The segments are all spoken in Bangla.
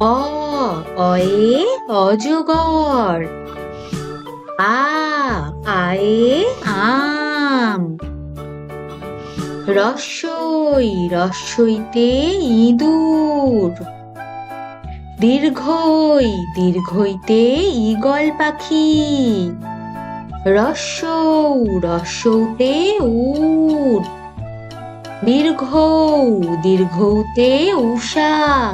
অ অয়ে অজগর। আয়ে আম। রস্বইতে ইঁদুর। দীর্ঘইতে ঈগল পাখি। রস্যৌতে উট। দীর্ঘৌতে উষা।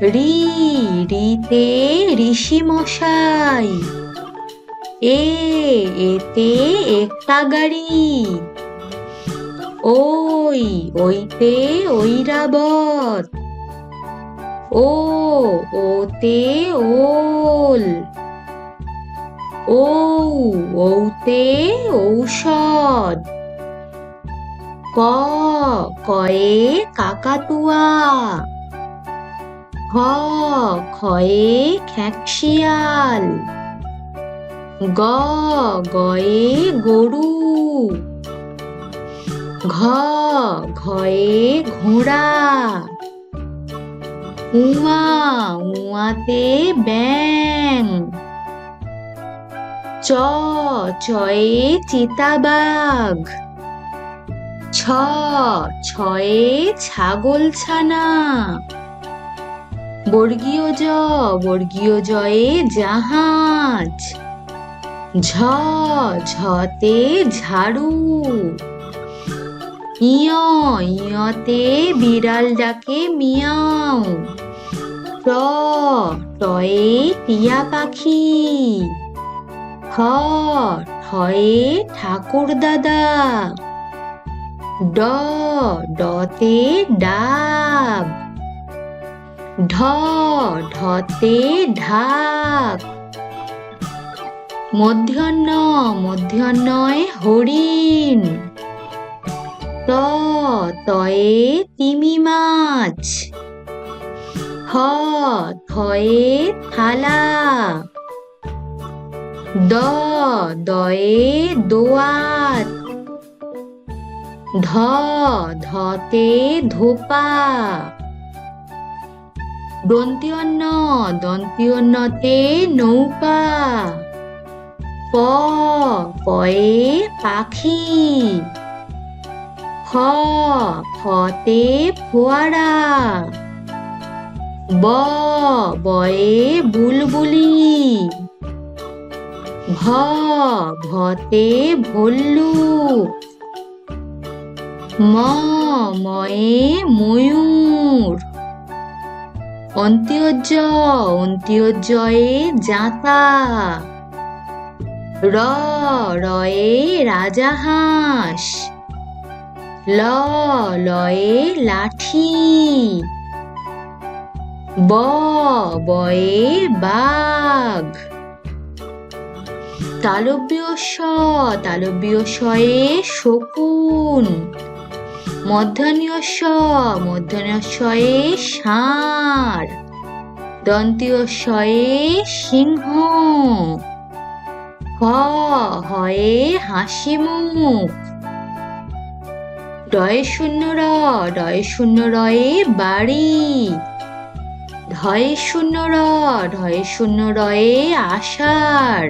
রিতে ঋষি মশাই। এতে একটা গাড়ি। ওইতে ঐরাবত। ওতে ওল। ওতে ঔষধ। কয়ে কাকাতুয়া। খয়ে খেঁকশিয়াল। গয়ে গরু। ঘয়ে ঘোড়া। উয়াতে ব্যাঙ। চয়ে চিতাবাঘ। ছয়ে ছাগলছানা। বর্গীয় জাহাজ। ঝতে ঝাড়ু। ইয়তে বিড়াল ডাকে মিয়াও। টয়ে টিয়া পাখি। ঠয়ে ঠাকুর দাদা। ডতে ডাব। ঢতে ঢাক। মূর্ধন্যয়ে হরিণ। তয়ে তিমি মাছ। থয়ে থালা। দয়ে দোয়াত। ধতে ধোপা। দন্ত্যতে নৌকা। পয়ে পাখি। ফতে ফোয়ারা। বয়ে বুলবুলি। ভতে ভল্লুক। ময়ে ময়ূর। অন্ত্যোজয়ে জাঁতা। রয়ে রাজাহাঁস। লয়ে লাঠি। বয়ে বাঘ। তালব্যস্বয়ে শকুন। মূর্ধন্যস্বয়ে ষাঁড়। দন্ত্যস্বয়ে সিংহ। হয়ে হাসিমুখ। ডয়ে বাড়ি। ধয়ে আষাঢ়।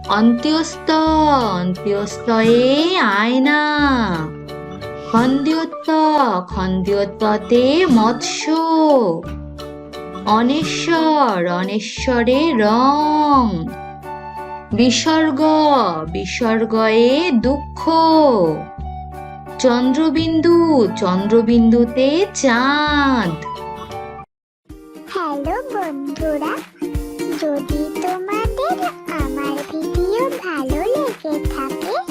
অন্ত্যস্তয়ে আয়না। খন্দ্যোততে মৎস্য। অনেশ্বরে রং। বিসর্গয়ে দুঃখ। চন্দ্রবিন্দুতে চাঁদ। হ্যালো বন্ধুরা, যদি তোমাদের আমার ভিডিও ভালো লেগে থাকে